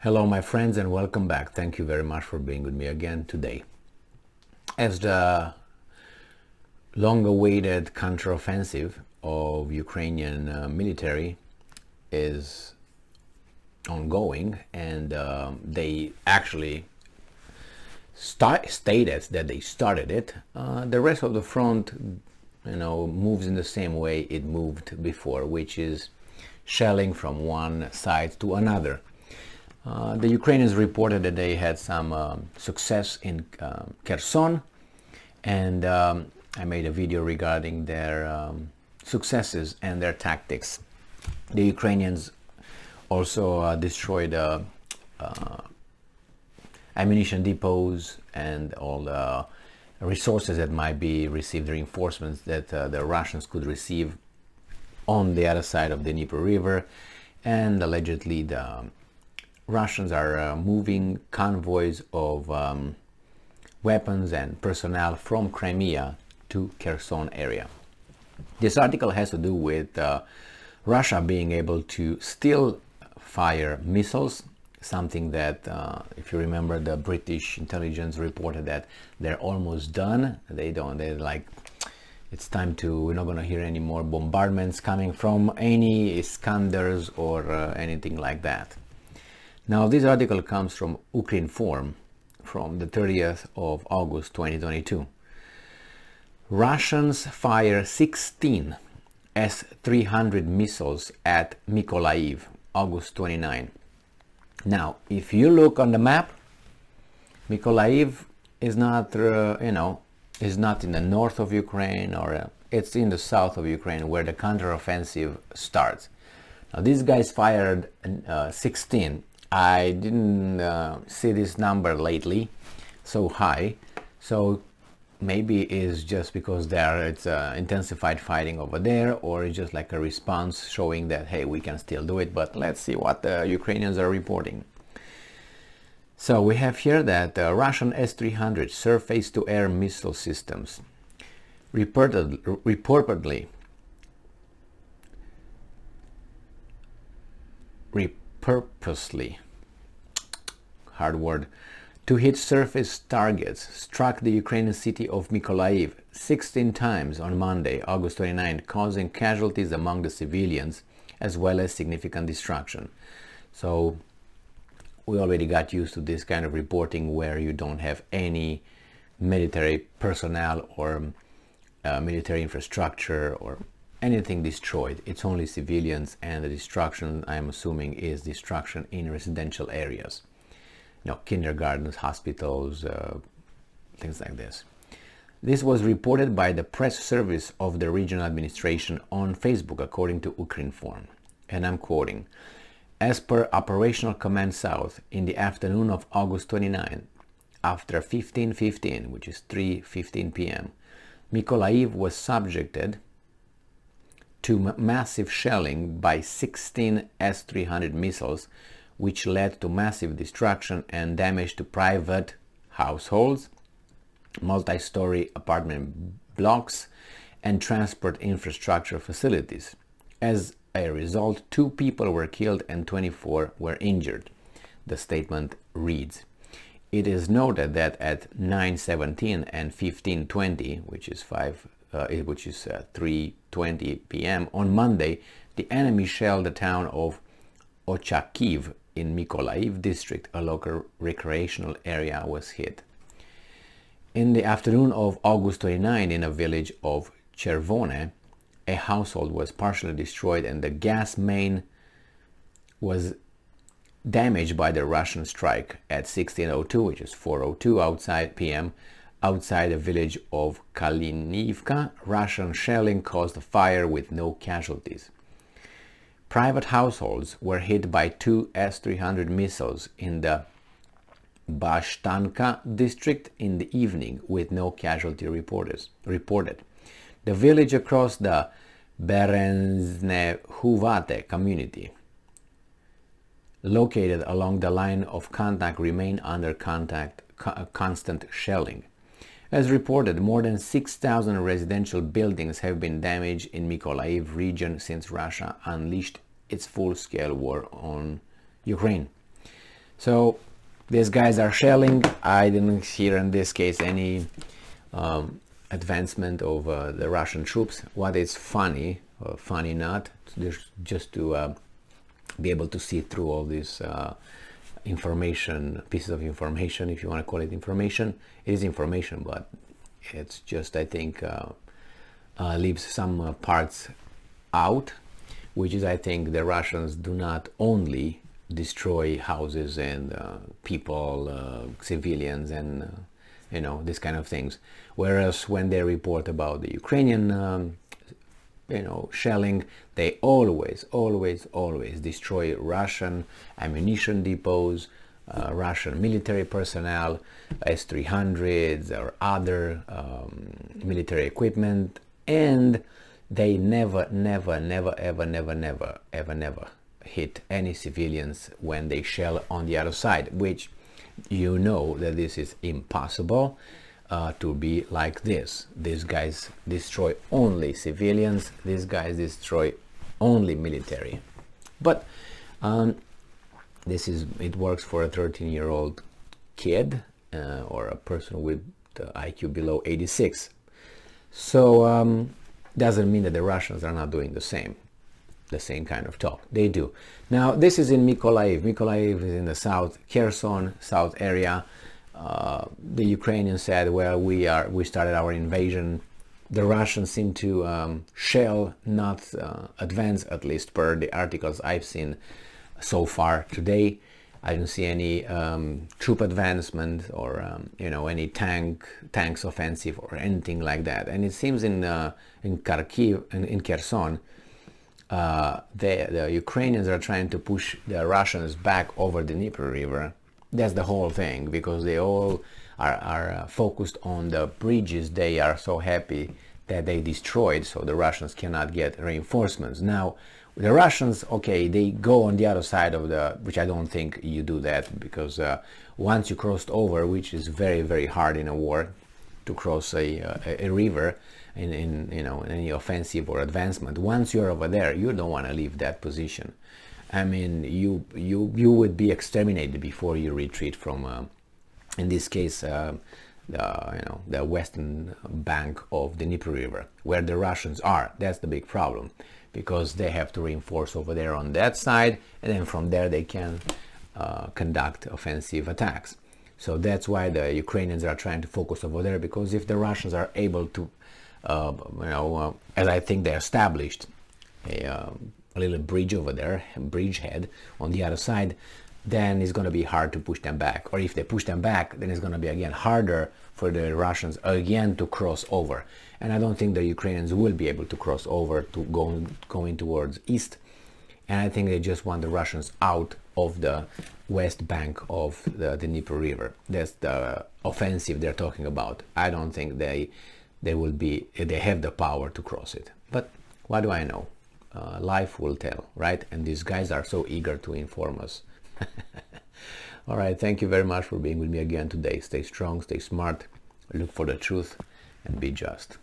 Hello my friends and welcome back. Thank you very much for being with me again today. As the long-awaited counteroffensive of Ukrainian military is ongoing and they actually stated that they started it, the rest of the front moves in the same way it moved before, which is shelling from one side to another. The Ukrainians reported that they had some success in Kherson, and I made a video regarding their successes and their tactics. The Ukrainians also destroyed ammunition depots and all the resources that might be received, reinforcements that the Russians could receive on the other side of the Dnieper River, and allegedly the Russians are moving convoys of weapons and personnel from Crimea to Kherson area. This article has to do with Russia being able to still fire missiles, something that, if you remember, the British intelligence reported that they're almost done. They're like, it's time to, we're not going to hear any more bombardments coming from any Iskanders or anything like that. Now, this article comes from Ukrinform from the 30th of August 2022. Russians fire 16 S-300 missiles at Mykolaiv, August 29. Now, if you look on the map, Mykolaiv is not, is not in the north of Ukraine, or it's in the south of Ukraine where the counteroffensive starts. Now, these guys fired 16. I didn't see this number lately so high, so maybe it's just because it's intensified fighting over there, or it's just like a response showing that, hey, we can still do it. But let's see what the Ukrainians are reporting. So we have here that Russian S-300 surface-to-air missile systems repurposely hard word, to hit surface targets struck the Ukrainian city of Mykolaiv 16 times on Monday, August 29, causing casualties among the civilians as well as significant destruction. So we already got used to this kind of reporting where you don't have any military personnel or military infrastructure or anything destroyed. It's only civilians, and the destruction, I'm assuming, is destruction in residential areas. Kindergartens, hospitals, things like this. This was reported by the press service of the regional administration on Facebook, according to Ukrinform. And I'm quoting, as per Operational Command South, in the afternoon of August 29, after 15:15, which is 3:15 p.m., Mykolaiv was subjected to massive shelling by 16 S-300 missiles, which led to massive destruction and damage to private households, multi-story apartment blocks, and transport infrastructure facilities. As a result, 2 people were killed and 24 were injured, the statement reads. It is noted that at 9:17 and 15:20, which is 3:20 p.m. on Monday, the enemy shelled the town of Ochakiv in Mykolaiv district. A local recreational area was hit. In the afternoon of August 29, in a village of Chervone, a household was partially destroyed and the gas main was damaged by the Russian strike at 16:02, which is 4:02 p.m. outside the village of Kalinivka. Russian shelling caused a fire with no casualties. Private households were hit by 2 S-300 missiles in the Bashtanka district in the evening, with no casualty reported. The village across the Berezhnehuvate community, located along the line of contact, remained under constant shelling. As reported, more than 6,000 residential buildings have been damaged in Mykolaiv region since Russia unleashed its full-scale war on Ukraine. So these guys are shelling. I didn't hear in this case any advancement of the Russian troops. What is funny, or funny not, just to be able to see through all these information, pieces of information, if you want to call it information. It is information, but it's just, I think, leaves some parts out, which is, I think, the Russians do not only destroy houses and people, civilians, and this kind of things. Whereas when they report about the Ukrainian shelling, they always destroy Russian ammunition depots, Russian military personnel, S-300s or other military equipment, and they never hit any civilians when they shell on the other side, which you know that this is impossible to be like this. These guys destroy only civilians, these guys destroy only military. But it works for a 13-year-old kid or a person with the IQ below 86. So doesn't mean that the Russians are not doing the same kind of talk. They do. Now this is in Mykolaiv. Mykolaiv is in the south, Kherson, south area. The Ukrainians said, well, we started our invasion. The Russians seem to shell, not advance, at least per the articles I've seen so far today. I don't see any troop advancement or any tanks offensive or anything like that. And it seems in Kharkiv, in Kherson, the Ukrainians are trying to push the Russians back over the Dnieper River. That's the whole thing, because they all are focused on the bridges they are so happy that they destroyed, so the Russians cannot get reinforcements. Now, the Russians, okay, they go on the other side of which I don't think you do that, because once you crossed over, which is very, very hard in a war, to cross a river in any offensive or advancement, once you're over there, you don't want to leave that position. I mean, you would be exterminated before you retreat from, in this case, the western bank of the Dnieper River, where the Russians are. That's the big problem, because they have to reinforce over there on that side, and then from there they can conduct offensive attacks. So that's why the Ukrainians are trying to focus over there, because if the Russians are able to, as I think they established a little bridge over there, a bridgehead on the other side, then it's going to be hard to push them back. Or if they push them back, then it's going to be again harder for the Russians again to cross over. And I don't think the Ukrainians will be able to cross over to going towards east. And I think they just want the Russians out of the west bank of the Dnieper River. That's the offensive they're talking about. I don't think they have the power to cross it. But what do I know? Life will tell, right? And these guys are so eager to inform us. All right, thank you very much for being with me again today. Stay strong, stay smart, look for the truth, and be just.